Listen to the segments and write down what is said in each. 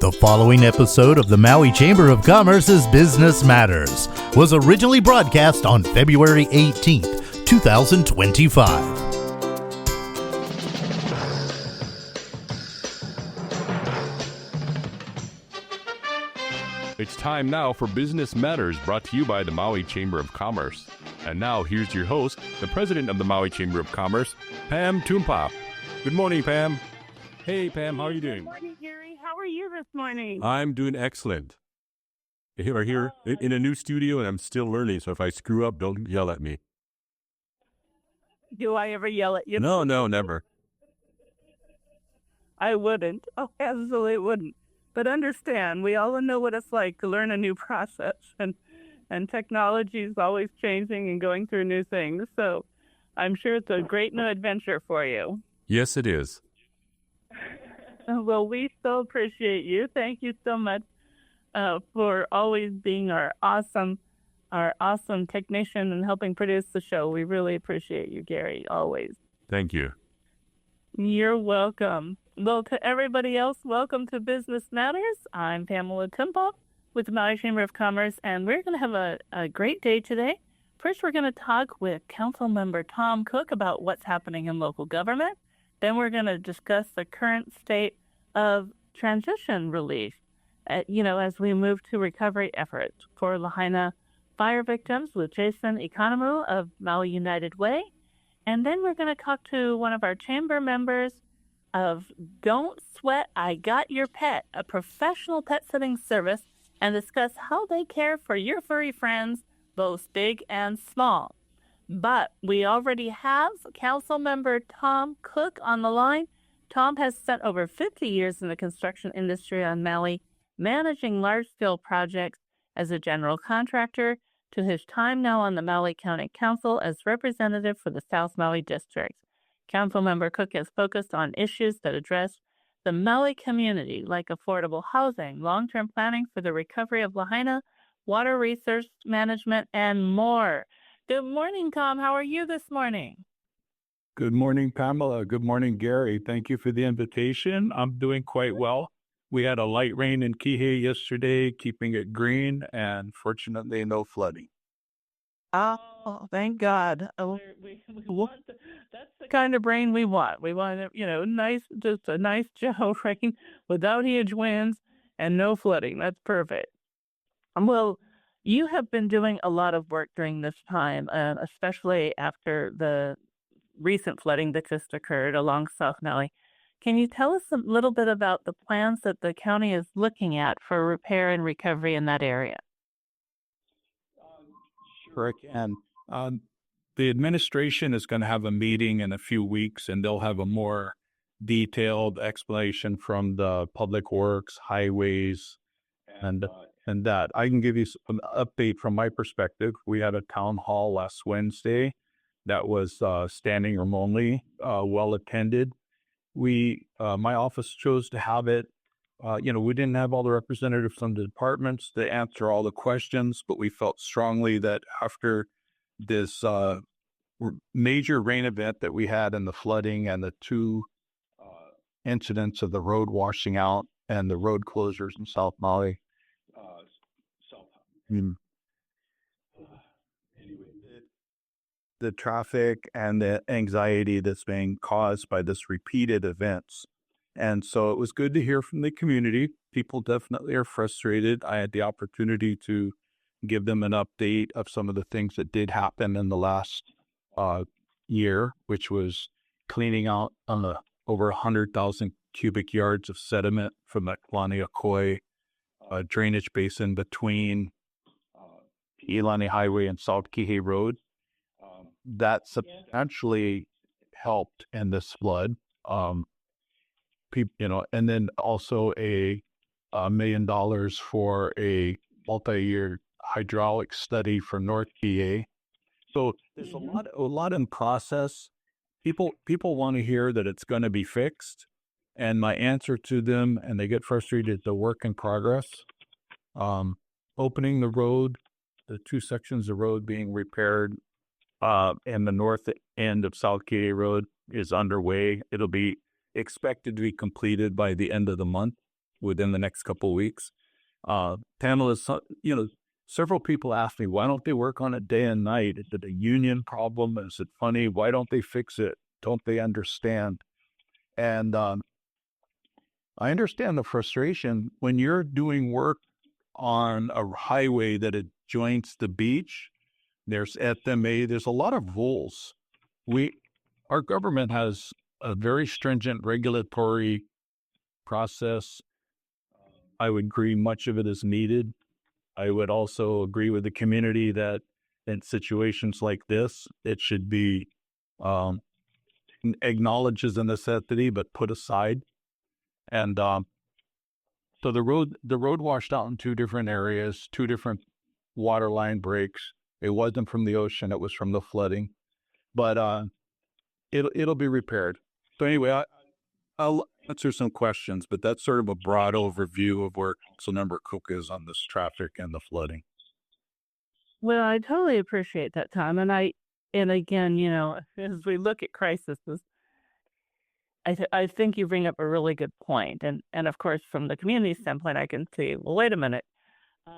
The following episode of the Maui Chamber of Commerce's Business Matters was originally broadcast on February 18th, 2025. It's time now for Business Matters, brought to you by the Maui Chamber of Commerce. And now, here's your host, the president of the Maui Chamber of Commerce, Pam Tumpap. Good morning, Pam. Hey, Pam, how are you doing? Good morning, Gary. How are you this morning? I'm doing excellent. We're here in a new studio, and I'm still learning, so if I screw up, don't yell at me. Do I ever yell at you? No, never. I wouldn't. Oh, absolutely wouldn't. But understand, we all know what it's like to learn a new process, and technology is always changing and going through new things. So I'm sure it's a great new adventure for you. Yes, it is. Well, we so appreciate you. Thank you so much for always being our awesome technician and helping produce the show. We really appreciate you, Gary, always. Thank you. You're welcome. Well, to everybody else, welcome to Business Matters. I'm Pamela Tumpap with the Maui Chamber of Commerce, and we're going to have a great day today. First, we're going to talk with Councilmember Tom Cook about what's happening in local government. Then we're going to discuss the current state of transition relief, as we move to recovery efforts for Lahaina fire victims with Jason Economou of Maui United Way. And then we're going to talk to one of our chamber members of Don't Sweat, I Got Your Pet, a professional pet sitting service, and discuss how they care for your furry friends, both big and small. But we already have Councilmember Tom Cook on the line. Tom has spent over 50 years in the construction industry on Maui, managing large-scale projects as a general contractor, to his time now on the Maui County Council as representative for the South Maui District. Councilmember Cook has focused on issues that address the Maui community, like affordable housing, long-term planning for the recovery of Lahaina, water resource management, and more. Good morning, Tom. How are you this morning? Good morning, Pamela. Good morning, Gary. Thank you for the invitation. I'm doing quite well. We had a light rain in Kihei yesterday, keeping it green, and fortunately, no flooding. Oh, thank God. We want that's the kind of rain we want. We want, just a nice gentle rain without huge winds and no flooding. That's perfect. Well, you have been doing a lot of work during this time, especially after the recent flooding that just occurred along South Maui. Can you tell us a little bit about the plans that the county is looking at for repair and recovery in that area? Sure, I can. The administration is going to have a meeting in a few weeks, and they'll have a more detailed explanation from the Public Works, Highways, and that. I can give you an update from my perspective. We had a town hall last Wednesday that was standing room only, well attended. My office chose to have it. We didn't have all the representatives from the departments to answer all the questions, but we felt strongly that after this major rain event that we had and the flooding and the two incidents of the road washing out and the road closures in South Maui, the traffic and the anxiety that's being caused by this repeated events. And so it was good to hear from the community. People definitely are frustrated. I had the opportunity to give them an update of some of the things that did happen in the last year, which was cleaning out over 100,000 cubic yards of sediment from the Kalani Akoi drainage basin between Iolani Highway and South Kihei Road. That substantially helped in this flood. And then also $1 million for a multi-year hydraulic study for North PA. So there's a lot in process. People want to hear that it's going to be fixed, and my answer to them, and they get frustrated, the work in progress. Opening the road, the two sections of road being repaired, and the north end of South Kihei Road is underway. It'll be expected to be completed by the end of the month. within the next couple of weeks. Pamela, several people ask me, why don't they work on it day and night? Is it a union problem? Is it funny? Why don't they fix it? Don't they understand? And I understand the frustration when you're doing work on a highway that adjoins the beach. There's FMA. There's a lot of rules. Our government has a very stringent regulatory process. I would agree much of it is needed. I would also agree with the community that in situations like this, it should be acknowledged as a necessity, but put aside. And so the road washed out in two different areas, two different water line breaks. It wasn't from the ocean; it was from the flooding. But it'll be repaired. So anyway, I'll answer some questions, but that's sort of a broad overview of where Councilmember Cook is on this traffic and the flooding. Well, I totally appreciate that, Tom. And again, as we look at crises, I think you bring up a really good point. And of course, from the community standpoint, I can see, well, wait a minute.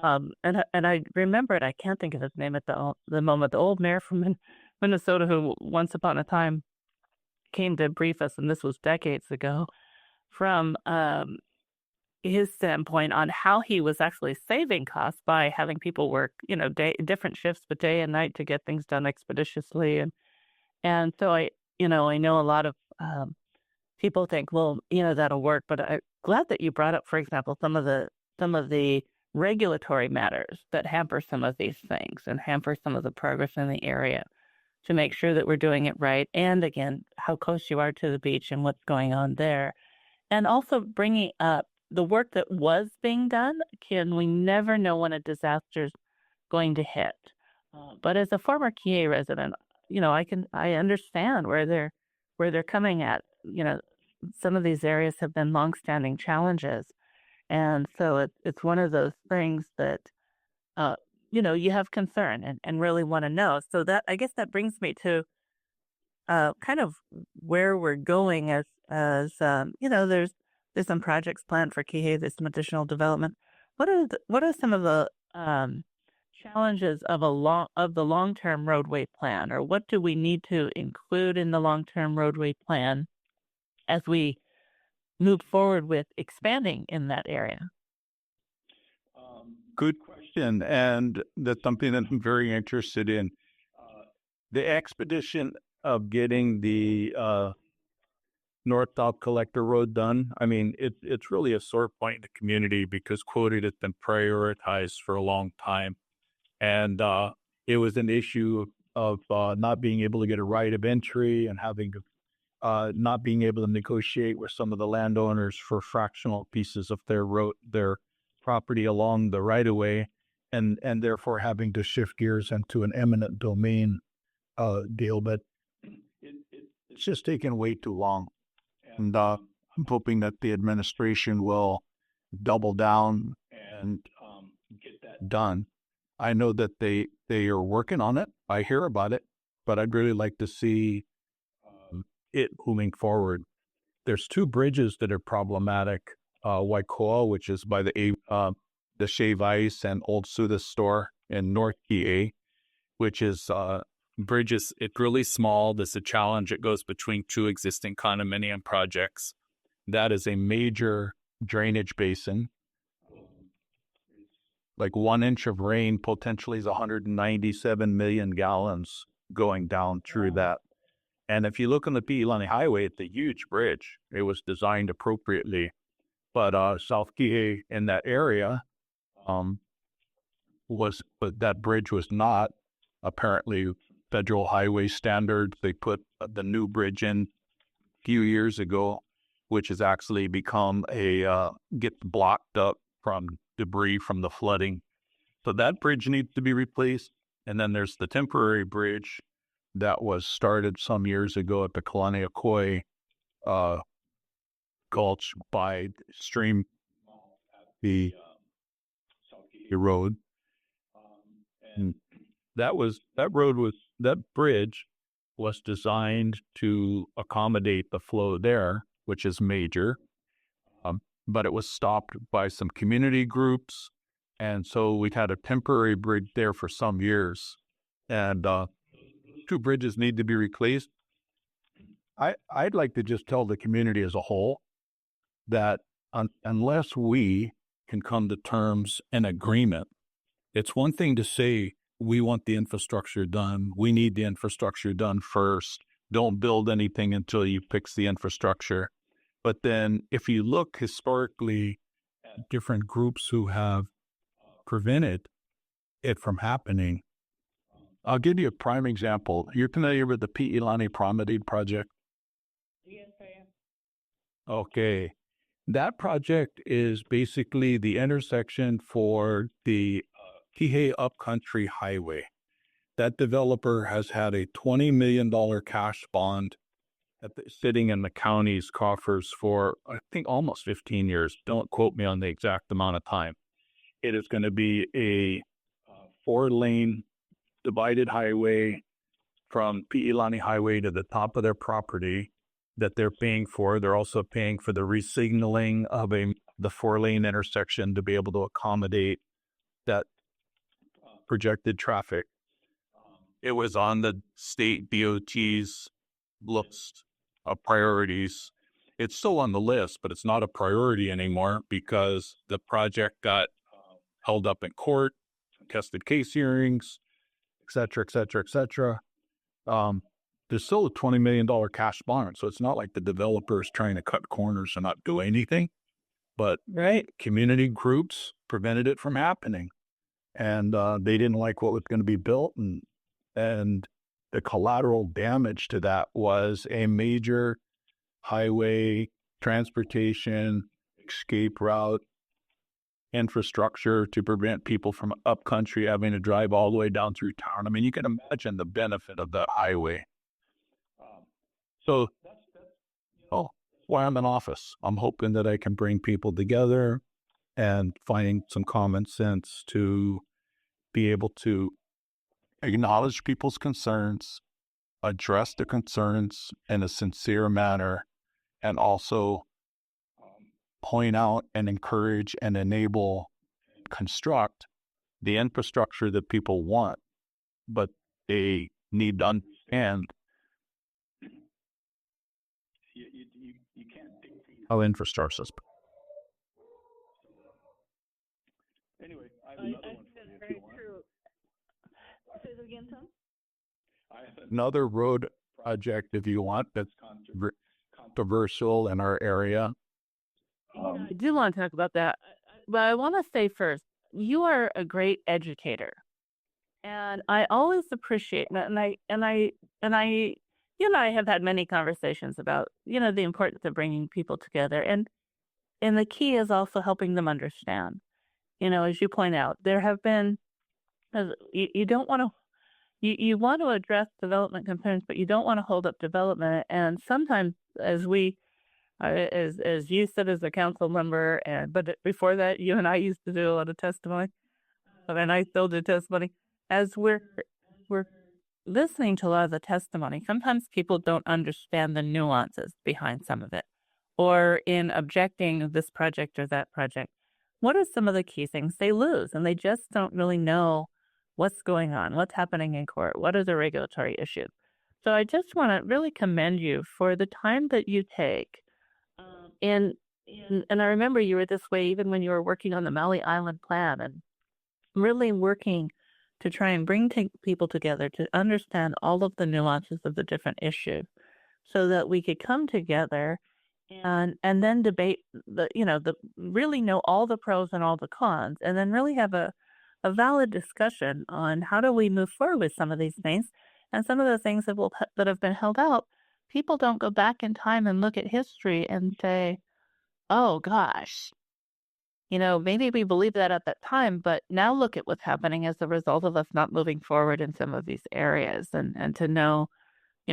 And I remembered, I can't think of his name at the moment, the old mayor from Minnesota who once upon a time came to brief us, and this was decades ago, from his standpoint on how he was actually saving costs by having people work, different shifts, but day and night to get things done expeditiously. And so I know a lot of people think, well, that'll work. But I'm glad that you brought up, for example, some of the regulatory matters that hamper some of these things and hamper some of the progress in the area, to make sure that we're doing it right. And again, how close you are to the beach and what's going on there. And also bringing up the work that was being done. We never know when a disaster's going to hit. But as a former Kihei resident, I understand where they're coming at. Some of these areas have been longstanding challenges. And so it's one of those things that, you have concern and really want to know. So I guess that brings me to kind of where we're going as there's some projects planned for Kihei, there's some additional development. What are some of the challenges of the long-term roadway plan, or what do we need to include in the long-term roadway plan as we move forward with expanding in that area? Good question, and that's something that I'm very interested in. The expedition of getting the North-South Collector Road done, I mean, it's really a sore point in the community because quoted has been prioritized for a long time. And it was an issue of not being able to get a right of entry and having not being able to negotiate with some of the landowners for fractional pieces of their property along the right-of-way, and therefore having to shift gears into an eminent domain deal. But it's just taken way too long. And I'm hoping that the administration will double down and get that done. I know that they are working on it. I hear about it, but I'd really like to see it moving forward. There's two bridges that are problematic. Waikoa, which is by the Shave Ice and Old Suda store in North Kihei, which is bridges. It's really small. There's a challenge. It goes between two existing condominium projects. That is a major drainage basin. Like 1 inch of rain potentially is 197 million gallons going down through that. And if you look on the Pi'ilani Highway, it's a huge bridge. It was designed appropriately. But South Kihei in that area but that bridge was not apparently federal highway standards. They put the new bridge in a few years ago, which has actually become gets blocked up from debris from the flooding. So that bridge needs to be replaced. And then there's the temporary bridge that was started some years ago at the Kalaniakoi Gulch by stream the road. And that bridge was designed to accommodate the flow there, which is major. but it was stopped by some community groups. And so we've had a temporary bridge there for some years. And two bridges need to be replaced. I'd like to just tell the community as a whole that unless we can come to terms and agreement, it's one thing to say, we want the infrastructure done. We need the infrastructure done first. Don't build anything until you fix the infrastructure. But then if you look historically at different groups who have prevented it from happening, I'll give you a prime example. You're familiar with the Pi'ilani Promenade project? Yes, I am. Okay. That project is basically the intersection for the Kihei Upcountry Highway. That developer has had a $20 million cash bond sitting in the county's coffers for, I think, almost 15 years. Don't quote me on the exact amount of time. It is going to be a 4-lane divided highway from Pi'ilani Highway to the top of their property that they're paying for. They're also paying for the resignaling of the 4-lane intersection to be able to accommodate that projected traffic. It was on the state DOT's list of priorities. It's still on the list, but it's not a priority anymore because the project got held up in court, contested case hearings, et cetera, et cetera, et cetera. There's still a $20 million cash bond, so it's not like the developer is trying to cut corners and not do anything. But community groups prevented it from happening, and they didn't like what was going to be built, and the collateral damage to that was a major highway, transportation, escape route, infrastructure to prevent people from upcountry having to drive all the way down through town. I mean, you can imagine the benefit of that highway. So that's why I'm in office. I'm hoping that I can bring people together and finding some common sense to be able to acknowledge people's concerns, address the concerns in a sincere manner, and also point out and encourage and enable, construct the infrastructure that people want, but they need to understand you can't dictate how infrastructure is. Anyway, I have another one for you if you want. True. Say that again, Tom? I have another road project if you want that's controversial in our area. I do want to talk about that, but I want to say first, you are a great educator, and I always appreciate that. You and I have had many conversations about, the importance of bringing people together, and the key is also helping them understand. As you point out, there have been, you don't want to. You want to address development concerns, but you don't want to hold up development. And sometimes, as you said as a council member, but before that, you and I used to do a lot of testimony, and I still do testimony. As we're listening to a lot of the testimony, sometimes people don't understand the nuances behind some of it, or in objecting this project or that project. What are some of the key things they lose, and they just don't really know what's going on, what's happening in court, what are the regulatory issues. So I just want to really commend you for the time that you take. And I remember you were this way even when you were working on the Maui Island plan, and really working to try and bring people together to understand all of the nuances of the different issues, so that we could come together and then debate really know all the pros and all the cons, and then really have a valid discussion on how do we move forward with some of these things. And some of the things that have been held out, people don't go back in time and look at history and say, oh gosh, maybe we believed that at that time, but now look at what's happening as a result of us not moving forward in some of these areas, and to know,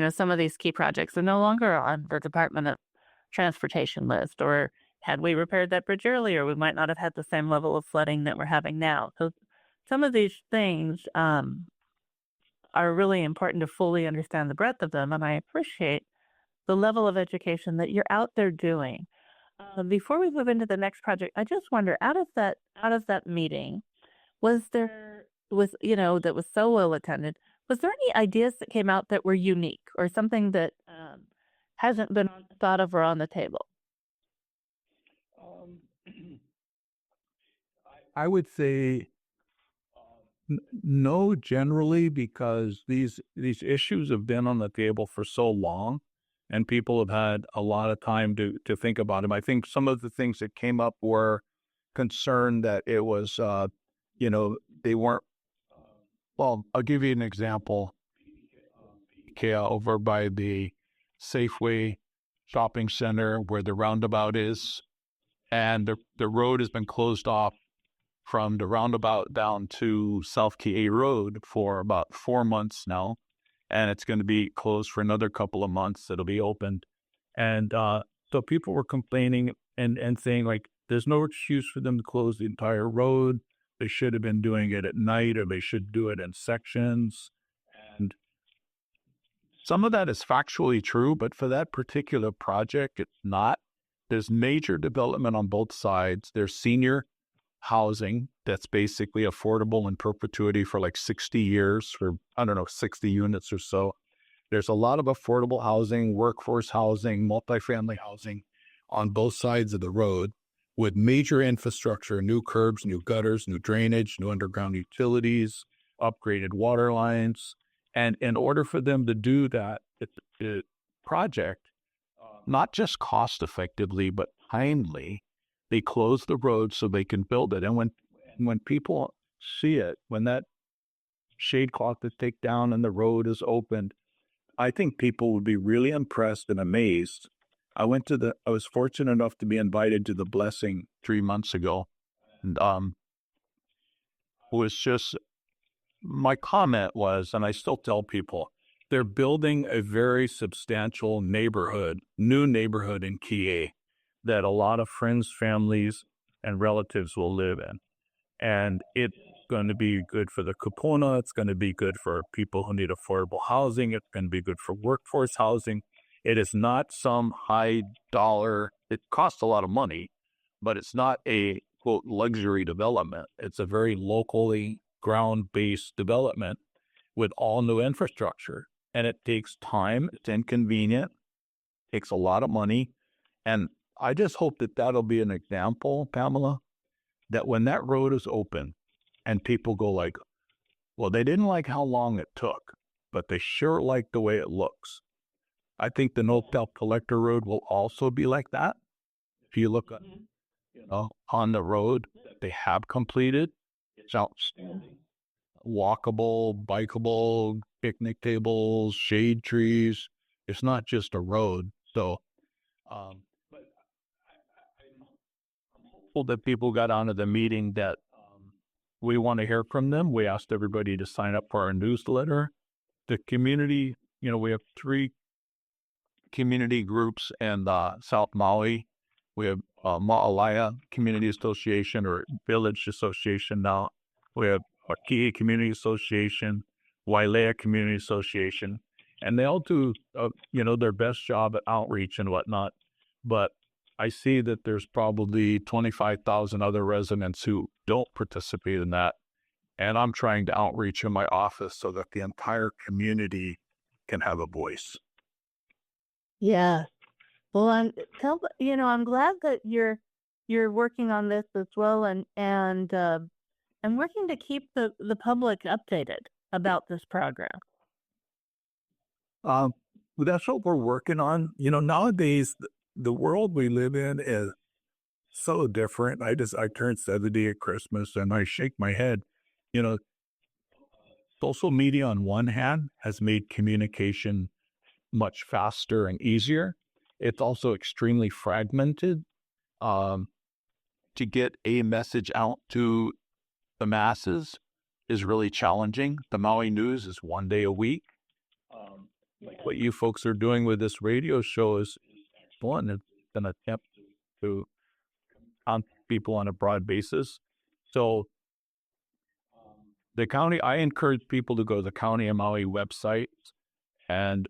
some of these key projects are no longer on the Department of Transportation list, or had we repaired that bridge earlier, we might not have had the same level of flooding that we're having now. So some of these things are really important to fully understand the breadth of them, and I appreciate the level of education that you're out there doing. before we move into the next project, I just wonder, out of that meeting, that was so well attended, was there any ideas that came out that were unique or something that hasn't been thought of or on the table? I would say no, generally, because these issues have been on the table for so long, and people have had a lot of time to think about them. I think some of the things that came up were concerned that it was, they weren't. Well, I'll give you an example. Over by the Safeway shopping center where the roundabout is, and the road has been closed off from the roundabout down to South Key Road for about 4 months now, and it's going to be closed for another couple of months. It'll be opened, and so people were complaining and saying, like, there's no excuse for them to close the entire road. They should have been doing it at night, or they should do it in sections. And some of that is factually true, but for that particular project, it's not. There's major development on both sides. There's senior housing that's basically affordable in perpetuity for like 60 years for, 60 units or so. There's a lot of affordable housing, workforce housing, multifamily housing on both sides of the road with major infrastructure, new curbs, new gutters, new drainage, new underground utilities, upgraded water lines. And in order for them to do that project, not just cost effectively, but timely, they close the road so they can build it. And when people see it, when that shade cloth is taken down and the road is opened, I think people would be really impressed and amazed. I was fortunate enough to be invited to the blessing 3 months ago. And was just, my comment was, and I still tell people, they're building a very substantial new neighborhood in Key that a lot of friends, families, and relatives will live in. And it's going to be good for the Kupuna. It's going to be good for people who need affordable housing. It's going to be good for workforce housing. It is not some high dollar, it costs a lot of money, but it's not a, quote, luxury development. It's a very locally ground-based development with all new infrastructure. And it takes time, it's inconvenient, takes a lot of money. And I just hope that that'll be an example, Pamela, that when that road is open and people go like, well, they didn't like how long it took, but they sure like the way it looks. I think the North South Collector Road will also be like that. If you look at, on the road that they have completed, it's outstanding. Walkable, bikeable, picnic tables, shade trees. It's not just a road. So, but I'm hopeful that people got onto the meeting that we want to hear from them. We asked everybody to sign up for our newsletter. The community, we have 3 community groups in South Maui. We have Ma'alaya Community Association, or Village Association now. We have Ki'i Community Association, Wailea Community Association, and they all do, their best job at outreach and whatnot. But I see that there's probably 25,000 other residents who don't participate in that, and I'm trying to outreach in my office so that the entire community can have a voice. Yeah. Well, I'm glad that you're working on this as well, and working to keep the public updated about this program. That's what we're working on. Nowadays, the world we live in is so different. I turned 70 at Christmas, and I shake my head. Social media on one hand has made communication much faster and easier. It's also extremely fragmented. To get a message out to the masses is really challenging. The Maui News is one day a week. Like what you folks are doing with this radio show is excellent. It's an attempt to contact people on a broad basis. So the county, I encourage people to go to the County of Maui website, and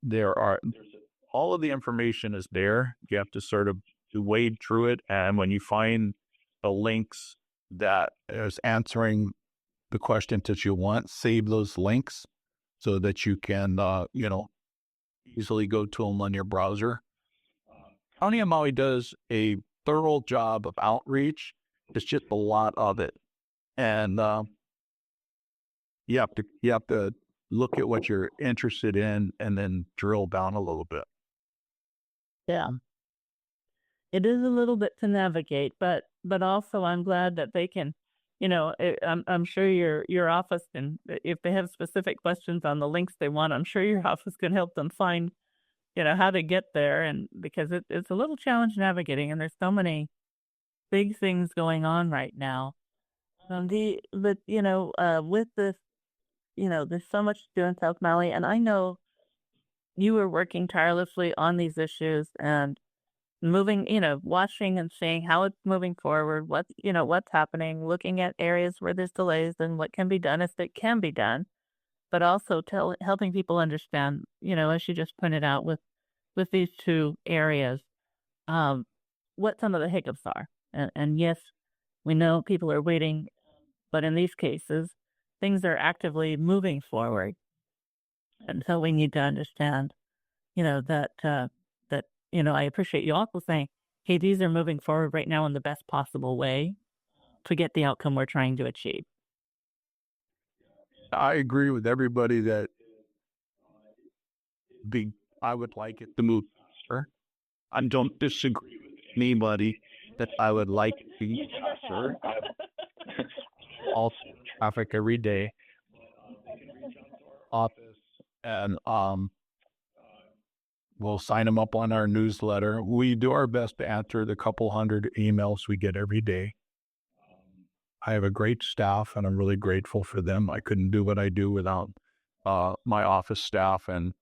there's all of the information is there. You have to sort of to wade through it. And when you find the links that is answering the question that you want, save those links so that you can, easily go to them on your browser. County of Maui does a thorough job of outreach. It's just a lot of it. And you have to look at what you're interested in and then drill down a little bit. Yeah. It is a little bit to navigate, but also I'm glad that they can, I'm sure your office can, if they have specific questions on the links they want, I'm sure your office can help them find, how to get there. And because it's a little challenge navigating, and there's so many big things going on right now. With this, there's so much to do in South Maui, and I know you were working tirelessly on these issues and moving, watching and seeing how it's moving forward, what's happening, looking at areas where there's delays and what can be done if it can be done, but also helping people understand, as you just pointed out with these two areas, what some of the hiccups are. And yes, we know people are waiting, but in these cases, things are actively moving forward. And so we need to understand, that I appreciate you also saying, hey, these are moving forward right now in the best possible way to get the outcome we're trying to achieve. I agree with everybody that I would like it to move faster. I don't disagree with anybody that I would like it to move faster. Also, traffic every day. Office and we'll sign them up on our newsletter. We do our best to answer the couple hundred emails we get every day. I have a great staff, and I'm really grateful for them. I couldn't do what I do without my office staff, and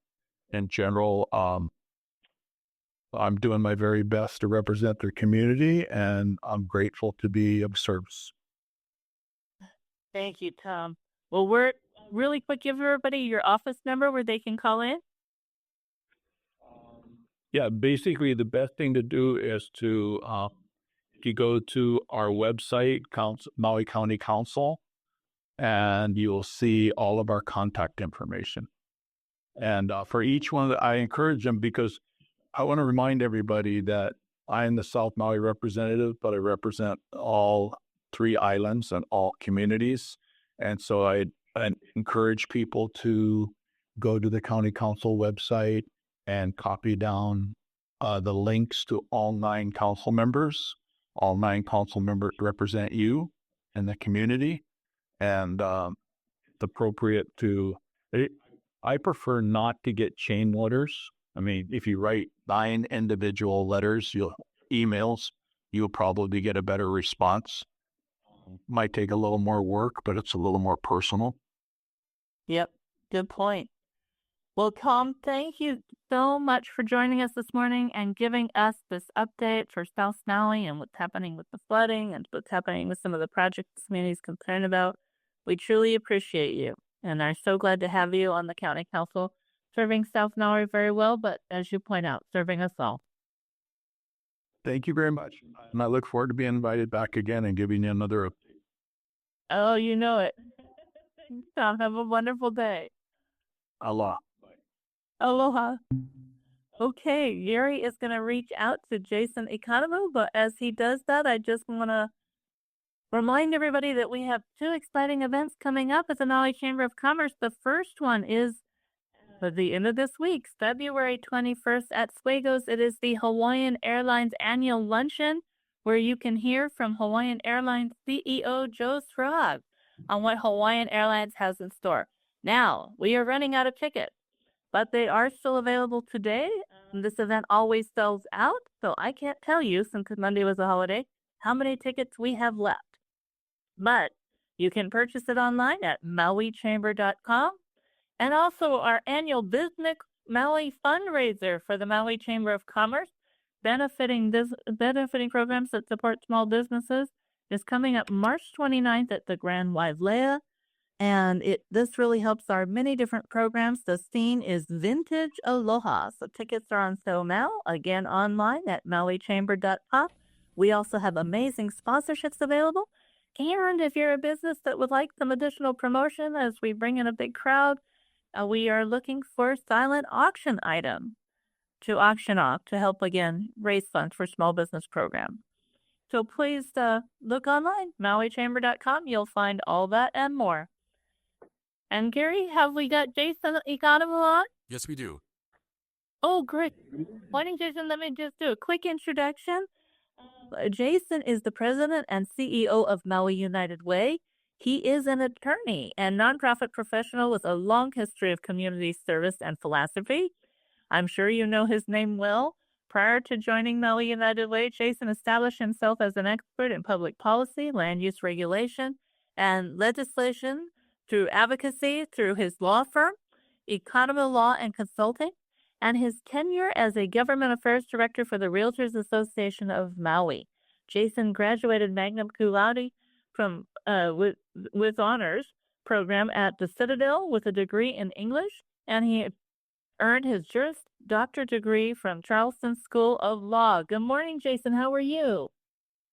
in general, I'm doing my very best to represent their community, and I'm grateful to be of service. Thank you, Tom. Well, we're really quick, give everybody your office number where they can call in. Yeah, basically the best thing to do is to you go to our website, Maui County Council, and you'll see all of our contact information. And for each one, I encourage them, because I want to remind everybody that I am the South Maui representative, but I represent all 3 islands and all communities. And so I encourage people to go to the county council website and copy down the links to all 9 council members. All 9 council members represent you and the community, and it's appropriate to. I prefer not to get chain letters. I mean, if you write 9 individual letters, emails, you'll probably get a better response. Might take a little more work, but it's a little more personal. Yep, good point. Well, Tom, thank you so much for joining us this morning and giving us this update for South Maui and what's happening with the flooding and what's happening with some of the projects the community is concerned about. We truly appreciate you and are so glad to have you on the County Council, serving South Maui very well, but as you point out, serving us all. Thank you very much. And I look forward to being invited back again and giving you another update. Oh, you know it. Tom, have a wonderful day. Aloha. Aloha. Okay, Yuri is going to reach out to Jason Economou, but as he does that, I just want to remind everybody that we have 2 exciting events coming up at the Maui Chamber of Commerce. The first one is at the end of this week, February 21st at Swago's. It is the Hawaiian Airlines Annual Luncheon, where you can hear from Hawaiian Airlines CEO Joe Srog on what Hawaiian Airlines has in store. Now, we are running out of tickets, but they are still available today. This event always sells out, so I can't tell you, since Monday was a holiday, how many tickets we have left. But you can purchase it online at mauichamber.com. And also our annual Business Maui fundraiser for the Maui Chamber of Commerce, benefiting programs that support small businesses, is coming up March 29th at the Grand Wailea. And this really helps our many different programs. The scene is Vintage Aloha. So tickets are on sale now, again online at mauichamber.com. We also have amazing sponsorships available. And if you're a business that would like some additional promotion as we bring in a big crowd, we are looking for silent auction item to auction off to help again raise funds for small business program. So please look online, mauichamber.com. You'll find all that and more. And Gary, have we got Jason Economou on? Yes, we do. Oh, great. Why don't Jason, let me just do a quick introduction. Jason is the president and CEO of Maui United Way. He is an attorney and nonprofit professional with a long history of community service and philanthropy. I'm sure you know his name well. Prior to joining Maui United Way, Jason established himself as an expert in public policy, land use regulation, and legislation through advocacy through his law firm, Economou Law and Consulting, and his tenure as a government affairs director for the Realtors Association of Maui. Jason graduated magna cum laude from with honors program at the Citadel with a degree in English, and he earned his Juris Doctor degree from Charleston School of Law. Good morning, Jason. How are you?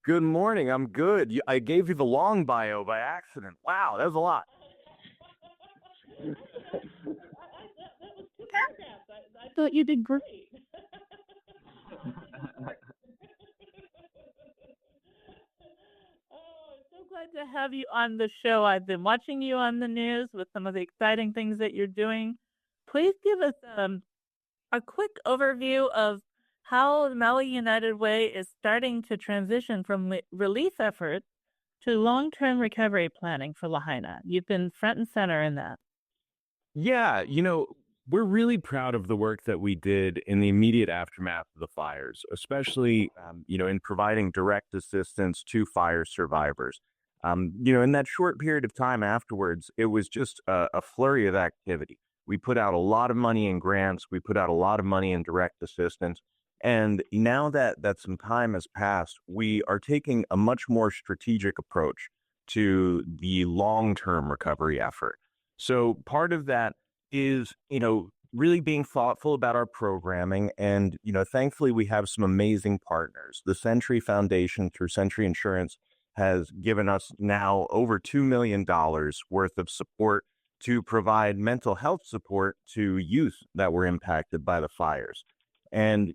Good morning. I'm good. I gave you the long bio by accident. Wow, that was a lot. I thought you did great. Oh, I'm so glad to have you on the show. I've been watching you on the news with some of the exciting things that you're doing. Please give us a quick overview of how the Maui United Way is starting to transition from relief efforts to long-term recovery planning for Lahaina. You've been front and center in that. Yeah, we're really proud of the work that we did in the immediate aftermath of the fires, especially, in providing direct assistance to fire survivors. In that short period of time afterwards, it was just a flurry of activity. We put out a lot of money in grants. We put out a lot of money in direct assistance. And now that some time has passed, we are taking a much more strategic approach to the long-term recovery effort. So part of that is, really being thoughtful about our programming. And, thankfully, we have some amazing partners. The Century Foundation through Century Insurance has given us now over $2 million worth of support to provide mental health support to youth that were impacted by the fires. And,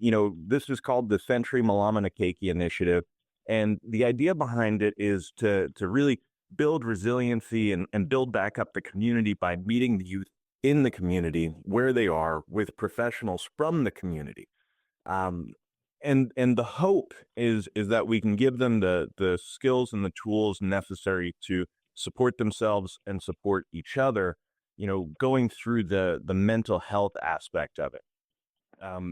this is called the Century Malamana Keiki Initiative. And the idea behind it is to really build resiliency and build back up the community by meeting the youth in the community where they are with professionals from the community. And the hope is that we can give them the skills and the tools necessary to support themselves and support each other, going through the mental health aspect of it.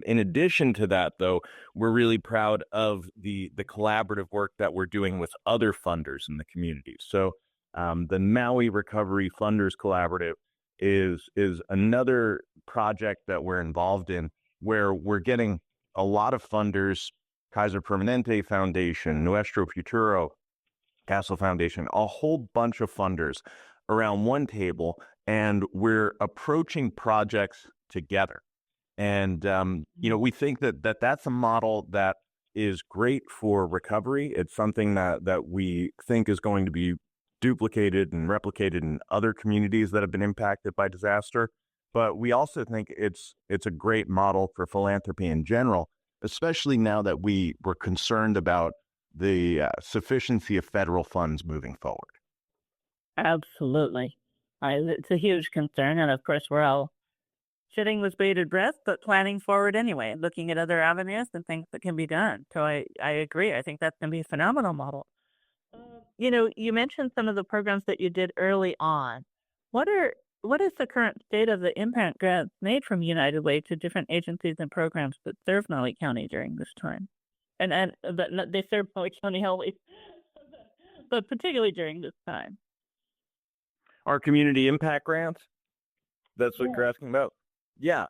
In addition to that, though, we're really proud of the collaborative work that we're doing with other funders in the community. So the Maui Recovery Funders Collaborative is another project that we're involved in where we're getting a lot of funders, Kaiser Permanente Foundation, Nuestro Futuro, Castle Foundation, a whole bunch of funders around one table, and we're approaching projects together. And, we think that that's a model that is great for recovery. It's something that we think is going to be duplicated and replicated in other communities that have been impacted by disaster. But we also think it's a great model for philanthropy in general, especially now that we're concerned about the sufficiency of federal funds moving forward. Absolutely. It's a huge concern. And of course, we're all sitting with bated breath, but planning forward anyway, looking at other avenues and things that can be done. So I agree. I think that's going to be a phenomenal model. You mentioned some of the programs that you did early on. What is the current state of the impact grants made from United Way to different agencies and programs that serve Maui County during this time? And they serve Maui County always, but particularly during this time. Our community impact grants? That's what you're asking about? Yeah.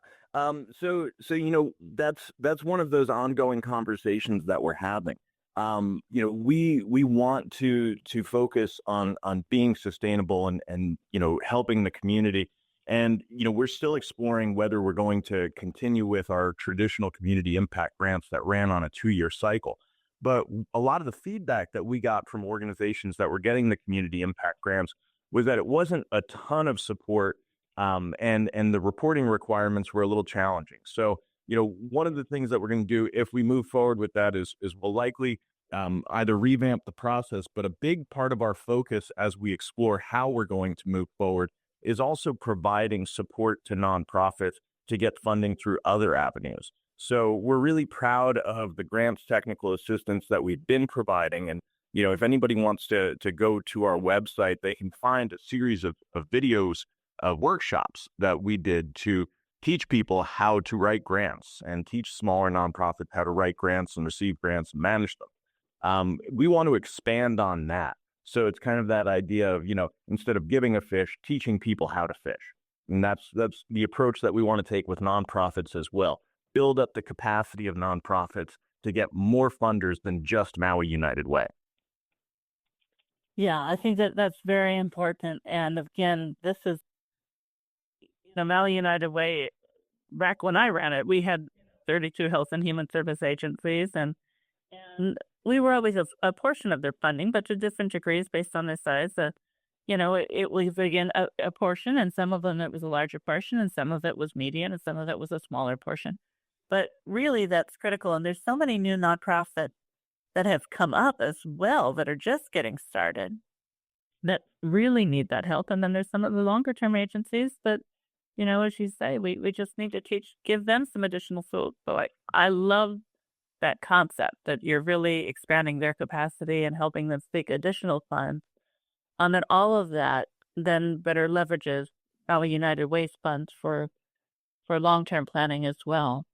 So that's one of those ongoing conversations that we're having. we want to focus on being sustainable and helping the community. And we're still exploring whether we're going to continue with our traditional community impact grants that ran on a 2-year cycle. But a lot of the feedback that we got from organizations that were getting the community impact grants was that it wasn't a ton of support, and the reporting requirements were a little challenging. So one of the things that we're going to do if we move forward with that is we'll likely either revamp the process, but a big part of our focus as we explore how we're going to move forward is also providing support to nonprofits to get funding through other avenues. So we're really proud of the grants technical assistance that we've been providing. And, if anybody wants to go to our website, they can find a series of videos of workshops that we did to teach people how to write grants and teach smaller nonprofits how to write grants and receive grants and manage them. We want to expand on that. So it's kind of that idea of, instead of giving a fish, teaching people how to fish. And that's the approach that we want to take with nonprofits as well. Build up the capacity of nonprofits to get more funders than just Maui United Way. Yeah, I think that's very important. And again, this is, Maui United Way, back when I ran it, we had 32 health and human service agencies, and we were always a portion of their funding, but to different degrees based on their size. It was, again, a portion, and some of them it was a larger portion, and some of it was median, and some of it was a smaller portion. But really, that's critical. And there's so many new nonprofits that have come up as well that are just getting started that really need that help. And then there's some of the longer term agencies that, as you say, we just need to give them some additional tools. So I love that concept that you're really expanding their capacity and helping them seek additional funds. And all of that then better leverages Maui United Waste funds for long-term planning as well.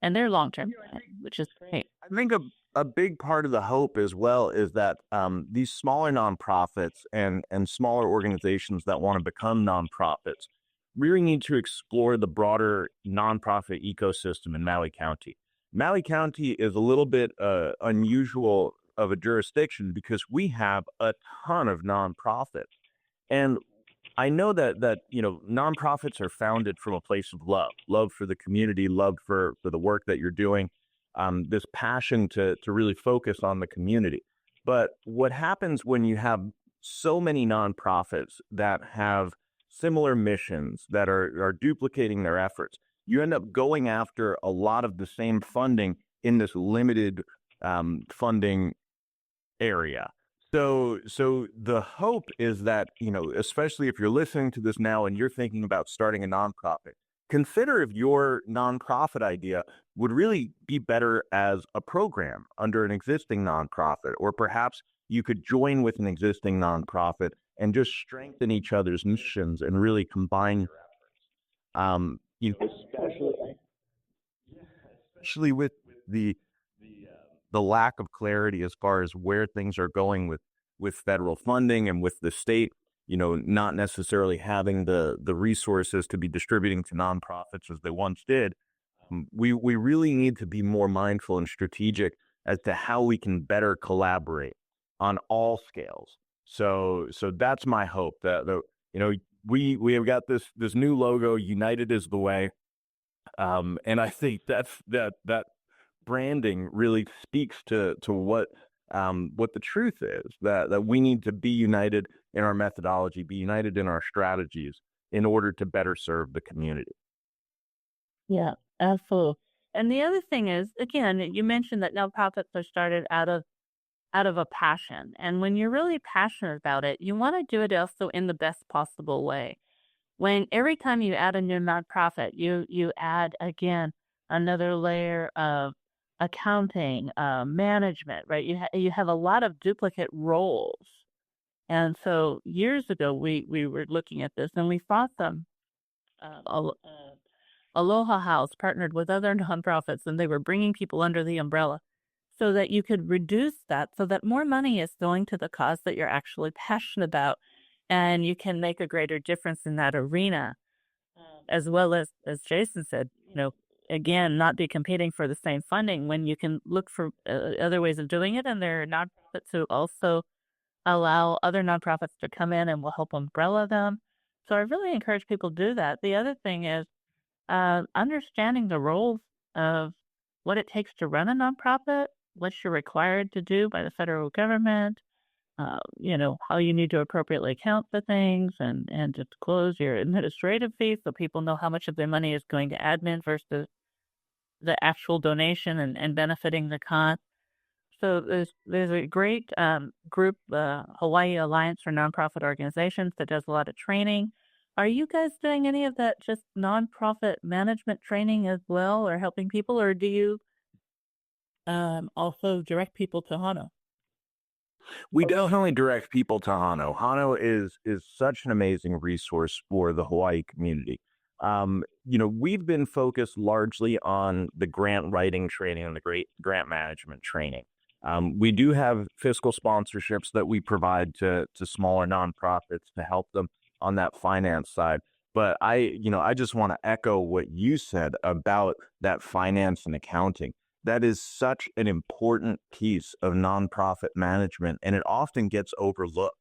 And their long-term planning, which is great. I think a big part of the hope as well is that these smaller nonprofits and smaller organizations that want to become nonprofits really need to explore the broader nonprofit ecosystem in Maui County. Maui County is a little bit unusual of a jurisdiction because we have a ton of nonprofits. And I know that nonprofits are founded from a place of love for the community, love for the work that you're doing, this passion to really focus on the community. But what happens when you have so many nonprofits that have similar missions that are duplicating their efforts, you end up going after a lot of the same funding in this limited funding area. So the hope is that, especially if you're listening to this now and you're thinking about starting a nonprofit, consider if your nonprofit idea would really be better as a program under an existing nonprofit, or perhaps you could join with an existing nonprofit and just strengthen each other's missions and really combine your efforts. Especially with the lack of clarity as far as where things are going with federal funding and with the state, not necessarily having the resources to be distributing to nonprofits as they once did. We really need to be more mindful and strategic as to how we can better collaborate on all scales. So that's my hope that we have got this new logo, United is the Way. And I think that branding really speaks to what the truth is, that we need to be united in our methodology, be united in our strategies in order to better serve the community. Yeah, absolutely. And the other thing is, again, you mentioned that nonprofits are started out of a passion. And when you're really passionate about it, you want to do it also in the best possible way. When every time you add a new nonprofit, you add, again, another layer of accounting, management, right? You have a lot of duplicate roles. And so years ago, we were looking at this and we thought them, Aloha House partnered with other nonprofits and they were bringing people under the umbrella so that you could reduce that so that more money is going to the cause that you're actually passionate about and you can make a greater difference in that arena. As well as Jason said, again, not be competing for the same funding when you can look for other ways of doing it. And there are nonprofits who also allow other nonprofits to come in and will help umbrella them. So I really encourage people to do that. The other thing is understanding the roles of what it takes to run a nonprofit, what you're required to do by the federal government, how you need to appropriately account for things and disclose your administrative fees so people know how much of their money is going to admin versus the actual donation and benefiting the cause. So there's a great group, Hawaii Alliance for Nonprofit Organizations, that does a lot of training. Are you guys doing any of that just nonprofit management training as well, or helping people, or do you also direct people to Hano? We definitely direct people to Hano. Hano is such an amazing resource for the Hawaii community. We've been focused largely on the grant writing training and the great grant management training. We do have fiscal sponsorships that we provide to smaller nonprofits to help them on that finance side. But I just want to echo what you said about that finance and accounting. That is such an important piece of nonprofit management, and it often gets overlooked.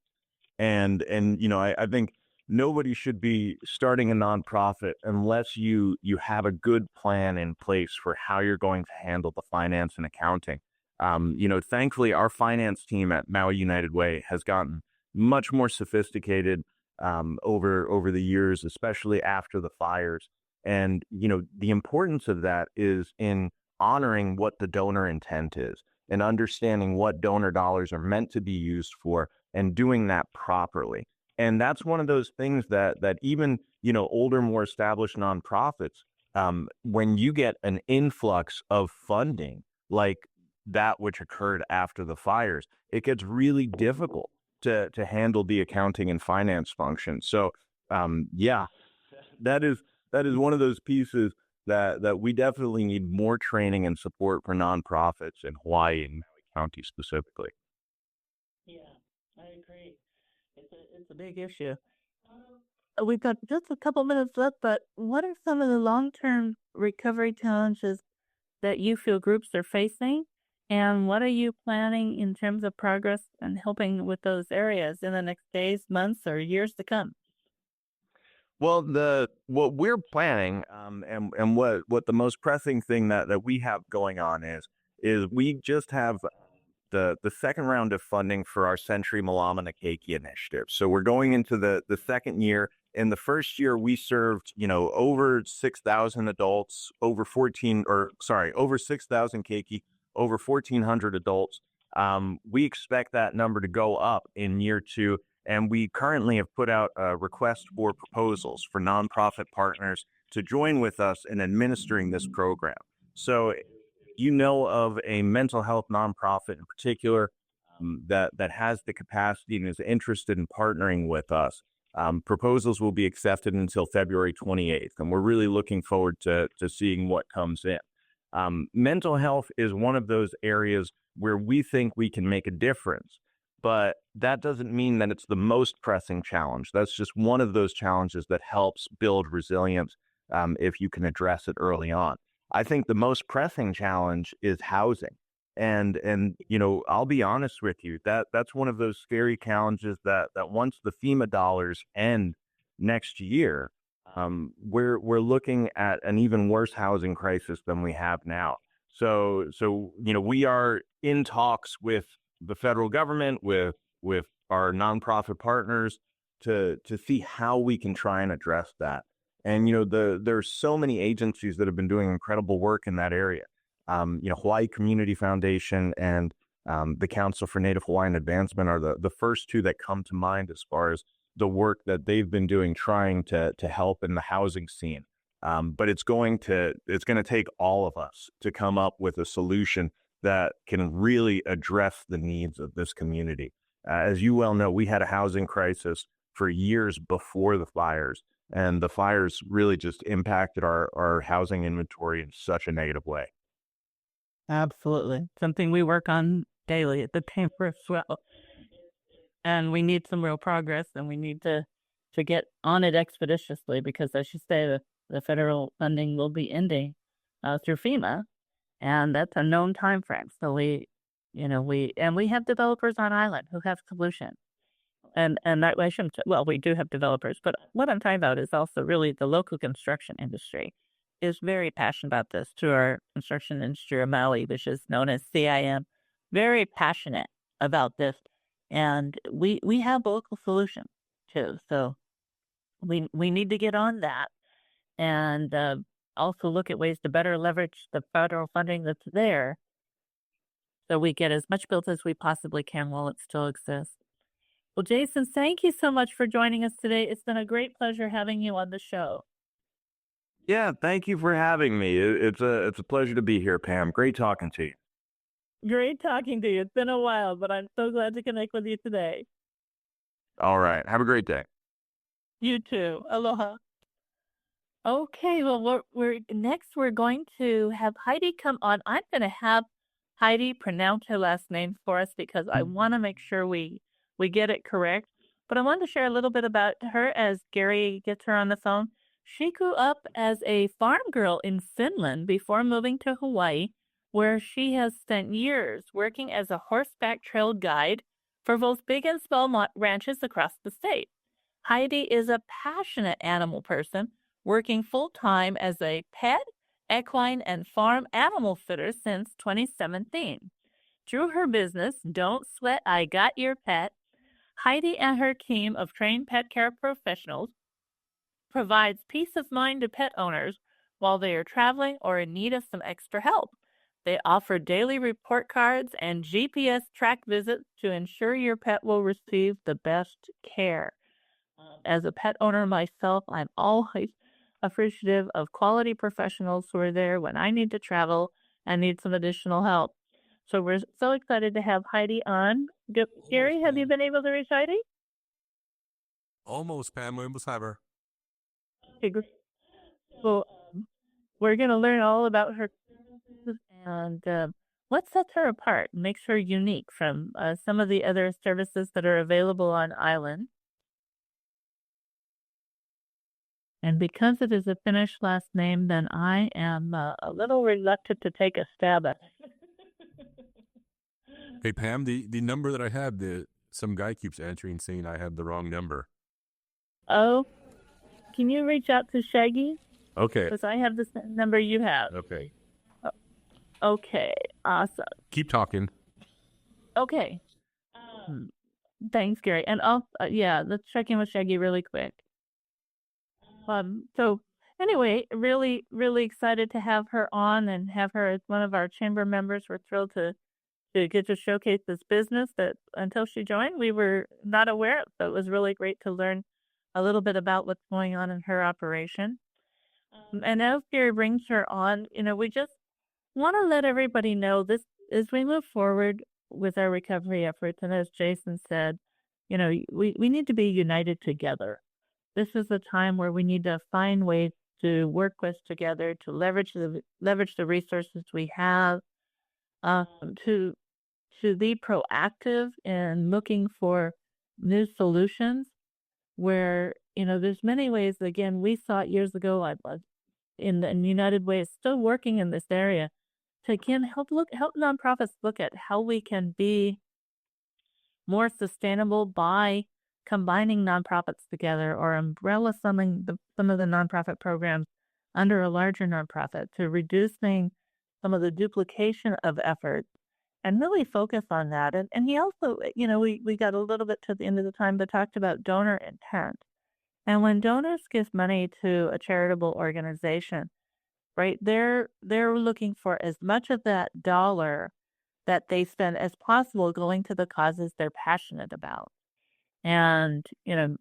I think nobody should be starting a nonprofit unless you have a good plan in place for how you're going to handle the finance and accounting. Thankfully, our finance team at Maui United Way has gotten much more sophisticated over the years, especially after the fires. And, the importance of that is in honoring what the donor intent is and understanding what donor dollars are meant to be used for and doing that properly. And that's one of those things that even, older, more established nonprofits, when you get an influx of funding like that which occurred after the fires, it gets really difficult to handle the accounting and finance function. So, that is one of those pieces that we definitely need more training and support for nonprofits in Hawaii and Maui County specifically. Yeah, I agree. It's a big issue. We've got just a couple minutes left, but what are some of the long-term recovery challenges that you feel groups are facing? And what are you planning in terms of progress and helping with those areas in the next days, months, or years to come? Well, what we're planning, and what the most pressing thing that we have going on is we just have the second round of funding for our Century Malama Keiki initiative. So we're going into the second year. In the first year, we served over 6,000 adults, over 6,000 keiki, over 1,400 adults. We expect that number to go up in year two. And we currently have put out a request for proposals for nonprofit partners to join with us in administering this program. So of a mental health nonprofit in particular that has the capacity and is interested in partnering with us, proposals will be accepted until February 28th. And we're really looking forward to seeing what comes in. Mental health is one of those areas where we think we can make a difference. But that doesn't mean that it's the most pressing challenge. That's just one of those challenges that helps build resilience if you can address it early on. I think the most pressing challenge is housing. And I'll be honest with you, that's one of those scary challenges that once the FEMA dollars end next year, we're looking at an even worse housing crisis than we have now. So we are in talks with the federal government, with our nonprofit partners to see how we can try and address that. And there's so many agencies that have been doing incredible work in that area. Hawaii Community Foundation and the Council for Native Hawaiian Advancement are the first two that come to mind as far as the work that they've been doing trying to help in the housing scene. But it's going to take all of us to come up with a solution that can really address the needs of this community. As you well know, we had a housing crisis for years before the fires, and the fires really just impacted our housing inventory in such a negative way. Absolutely. Something we work on daily at the chamber as well. And we need some real progress, and we need to get on it expeditiously because, as you say, the federal funding will be ending through FEMA, and that's a known time frame. So we have developers on island who have solutions. And that I shouldn't. Well, we do have developers, but what I'm talking about is also really the local construction industry is very passionate about this through our construction industry of Maui, which is known as CIM. Very passionate about this, and we have local solutions too. So we need to get on that and also look at ways to better leverage the federal funding that's there, so we get as much built as we possibly can while it still exists. Well, Jason, thank you so much for joining us today. It's been a great pleasure having you on the show. Yeah, thank you for having me. It's a pleasure to be here, Pam. Great talking to you. Great talking to you. It's been a while, but I'm so glad to connect with you today. All right. Have a great day. You too. Aloha. Okay, well, we're going to have Heidi come on. I'm going to have Heidi pronounce her last name for us because I want to make sure we get it correct. But I wanted to share a little bit about her as Gary gets her on the phone. She grew up as a farm girl in Finland before moving to Hawaii, where she has spent years working as a horseback trail guide for both big and small ranches across the state. Heidi is a passionate animal person, working full-time as a pet, equine, and farm animal fitter since 2017. Through her business, Don't Sweat, I Got Your Pet, Heidi and her team of trained pet care professionals provides peace of mind to pet owners while they are traveling or in need of some extra help. They offer daily report cards and GPS track visits to ensure your pet will receive the best care. As a pet owner myself, I'm always appreciative of quality professionals who are there when I need to travel and need some additional help. So we're so excited to have Heidi on. Gary, have you been able to reach Heidi? Almost, Pam. We almost have her. Okay, great. So we're going to learn all about her and what sets her apart, makes her unique from some of the other services that are available on island. And because it is a Finnish last name, then I am a little reluctant to take a stab at it. Hey, Pam, the number that I had, some guy keeps answering saying I had the wrong number. Oh, can you reach out to Shaggy? Okay. Because I have the same number you have. Okay. Okay, awesome. Keep talking. Okay. Thanks, Gary. And let's check in with Shaggy really quick. So anyway, really, really excited to have her on and have her as one of our chamber members. We're thrilled to get to showcase this business that until she joined, we were not aware of. So it was really great to learn a little bit about what's going on in her operation. And as Gary brings her on, we just want to let everybody know this as we move forward with our recovery efforts. And as Jason said, we need to be united together. This is a time where we need to find ways to work with together, to leverage the resources we have, to be proactive in looking for new solutions where, there's many ways. Again, we saw it years ago. I was in the United Way is still working in this area to again help nonprofits look at how we can be more sustainable by combining nonprofits together or umbrella some of the nonprofit programs under a larger nonprofit to reducing some of the duplication of effort and really focus on that. And he also, we got a little bit to the end of the time, but talked about donor intent. And when donors give money to a charitable organization, right, they're looking for as much of that dollar that they spend as possible going to the causes they're passionate about. And,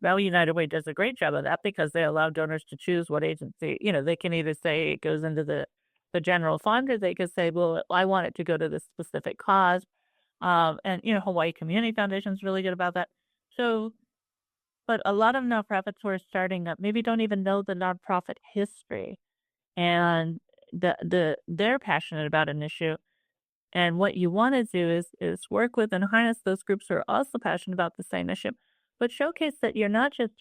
Maui United Way does a great job of that because they allow donors to choose what agency, they can either say it goes into the general fund or they could say, well, I want it to go to this specific cause. And, Hawaii Community Foundation is really good about that. So, but a lot of nonprofits who are starting up maybe don't even know the nonprofit history and they're passionate about an issue. And what you want to do is work with and harness those groups who are also passionate about the same issue, but showcase that you're not just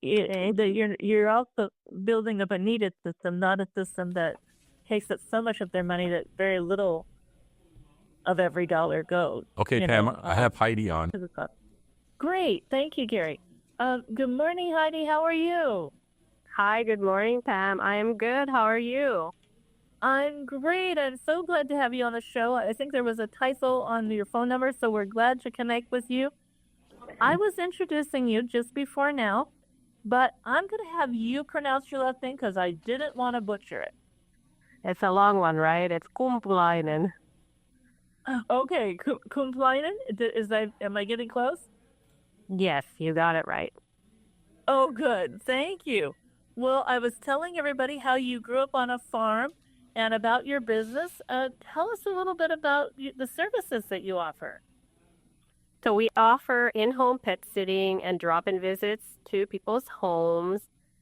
that you're also building up a needed system, not a system that takes up so much of their money that very little of every dollar goes. Okay, Pam, I have Heidi on. To the club. Great. Thank you, Gary. Good morning, Heidi. How are you? Hi, good morning, Pam. I am good. How are you? I'm great. I'm so glad to have you on the show. I think there was a typo on your phone number, so we're glad to connect with you. I was introducing you just before now, but I'm going to have you pronounce your last name because I didn't want to butcher it. It's a long one, right? It's Kumpulainen. Okay, Kumpulainen? Am I getting close? Yes, you got it right. Oh, good. Thank you. Well, I was telling everybody how you grew up on a farm and about your business. Tell us a little bit about the services that you offer. So we offer in-home pet sitting and drop-in visits to people's homes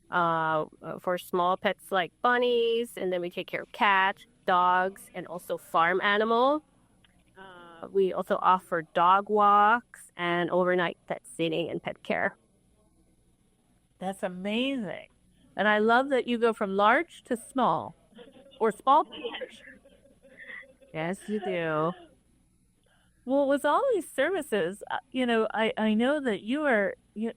for small pets like bunnies, and then we take care of cats, dogs, and also farm animals. We also offer dog walks and overnight pet sitting and pet care. That's amazing. And I love that you go from large to small, or small to large. Yes, you do. Well, with all these services, I know that you are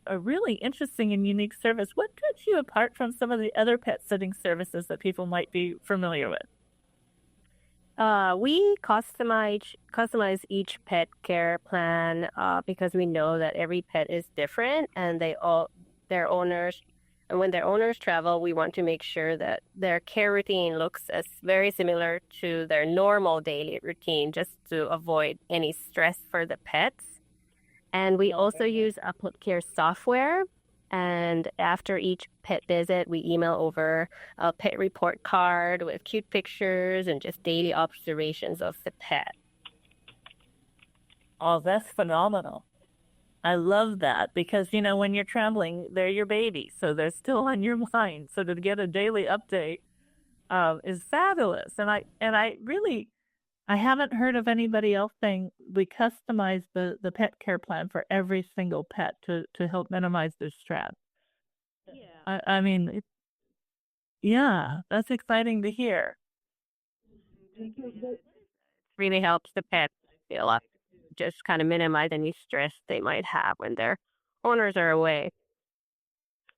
a really interesting and unique service. What sets you apart from some of the other pet sitting services that people might be familiar with? We customize each pet care plan because we know that every pet is different, and their owners, and when their owners travel, we want to make sure that their care routine looks as very similar to their normal daily routine, just to avoid any stress for the pets. And we also use a pet care software. And after each pet visit, we email over a pet report card with cute pictures and just daily observations of the pet. Oh, that's phenomenal. I love that because, when you're traveling, they're your baby. So they're still on your mind. So to get a daily update is fabulous. And I haven't heard of anybody else saying we customize the pet care plan for every single pet to help minimize their stress. Yeah. I mean, yeah, that's exciting to hear. It really helps the pet feel up, just kind of minimize any stress they might have when their owners are away.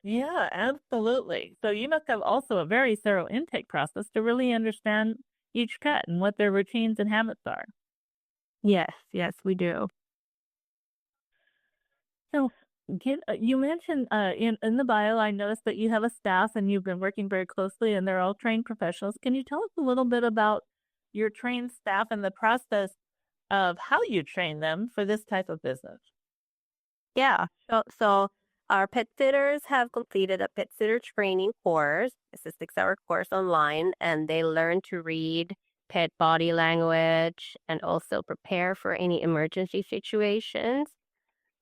Yeah, absolutely. So you must have also a very thorough intake process to really understand each pet and what their routines and habits are. Yes, we do. So you mentioned in the bio, I noticed that you have a staff and you've been working very closely and they're all trained professionals. Can you tell us a little bit about your trained staff and the process of how you train them for this type of business? Yeah. So our pet sitters have completed a pet sitter training course. It's a 6-hour course online, and they learn to read pet body language and also prepare for any emergency situations.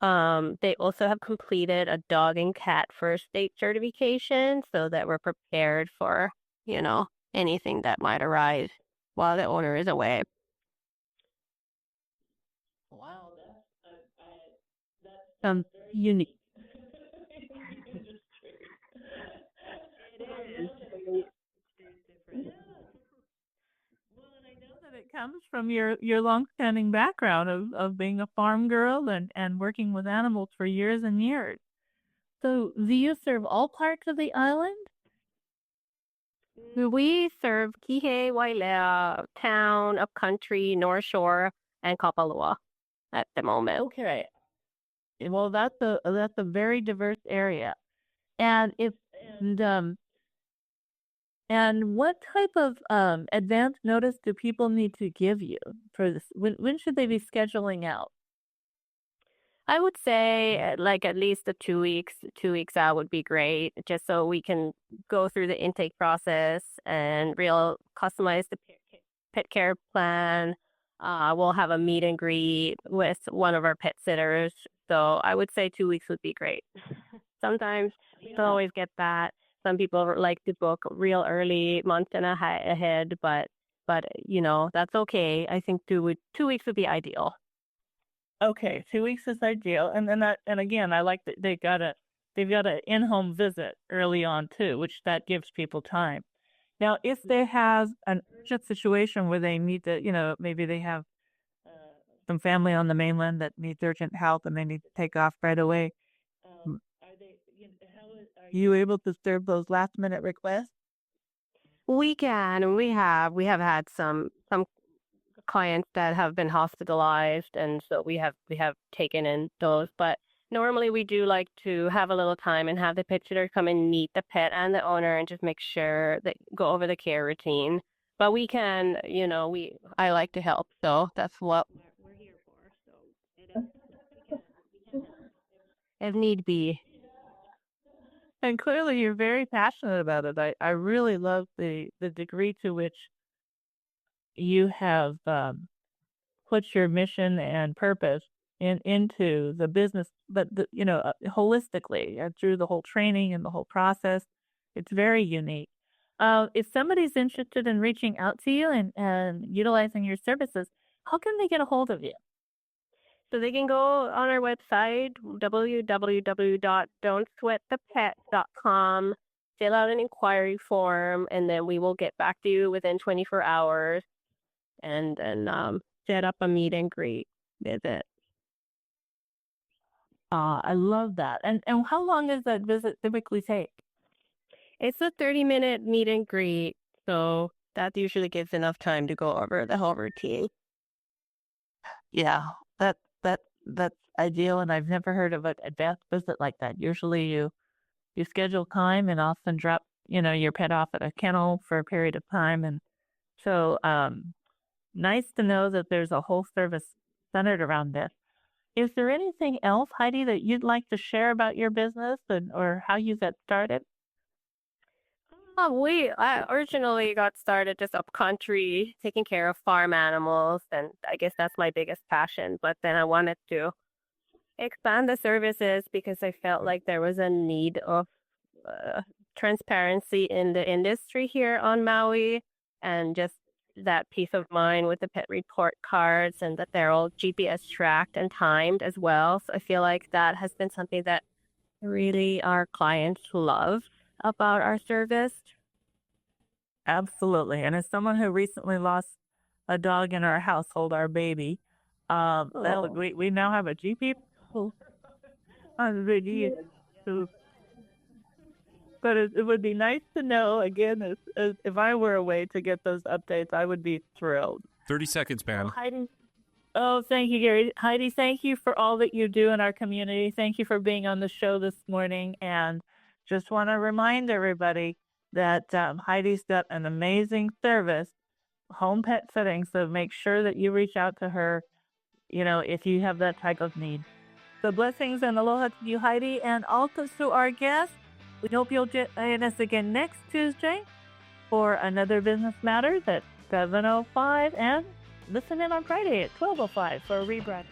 They also have completed a dog and cat first aid certification so that we're prepared for, anything that might arise while the owner is away. Wow, that's unique. It is. Well, and I know that it comes from your long-standing background of being a farm girl and working with animals for years and years. So, do you serve all parts of the island? We serve Kihei, Wailea, Town, Upcountry, North Shore, and Kapalua at the moment. Okay. Well, that's a very diverse area. And and what type of advance notice do people need to give you for this? When should they be scheduling out? I would say at least 2 weeks. 2 weeks out would be great, just so we can go through the intake process and customize the pet care plan. We'll have a meet and greet with one of our pet sitters. So I would say 2 weeks would be great. Sometimes we don't always get that. Some people like to book real early, month and a half ahead, but that's okay. I think 2 weeks would be ideal. Okay, 2 weeks is ideal, and again, I like that they've got an in-home visit early on too, which that gives people time. Now, if they have an urgent situation where they need to, maybe they have some family on the mainland that needs urgent help and they need to take off right away, are you able to serve those last minute requests? We can. We have had some clients that have been hospitalized, and so we have taken in those. But normally we do like to have a little time and have the pet sitter come and meet the pet and the owner and just make sure that go over the care routine. But we can, I like to help, so that's what we're here for. So we can help if need be. And clearly, you're very passionate about it. I really love the degree to which you have put your mission and purpose into the business, but holistically through the whole training and the whole process. It's very unique. If somebody's interested in reaching out to you and utilizing your services, how can they get a hold of you? So they can go on our website, www.don'tsweatthepet.com, fill out an inquiry form, and then we will get back to you within 24 hours and set up a meet and greet visit. I love that. And how long does that visit typically take? It's a 30-minute meet and greet, so that usually gives enough time to go over the whole routine. Yeah, that's ideal, and I've never heard of an advanced visit like that. Usually you schedule time and often drop, your pet off at a kennel for a period of time. And so nice to know that there's a whole service centered around this. Is there anything else, Heidi, that you'd like to share about your business or how you got started? I originally got started just up country, taking care of farm animals, and I guess that's my biggest passion. But then I wanted to expand the services because I felt like there was a need of transparency in the industry here on Maui, and just that peace of mind with the pet report cards and that they're all GPS tracked and timed as well. So I feel like that has been something that really our clients love about our service. Absolutely. And as someone who recently lost a dog in our household, our baby, we now have a GP. But it would be nice to know, again, as if I were a way to get those updates, I would be thrilled. 30 seconds, Pam. Heidi. Oh, thank you, Gary. Heidi, thank you for all that you do in our community. Thank you for being on the show this morning. And just want to remind everybody that Heidi's got an amazing service, home pet sitting. So make sure that you reach out to her, if you have that type of need. So blessings and aloha to you, Heidi, and also to our guests. We hope you'll join us again next Tuesday for another Business Matters at 7:05 and listen in on Friday at 12:05 for a rebroadcast.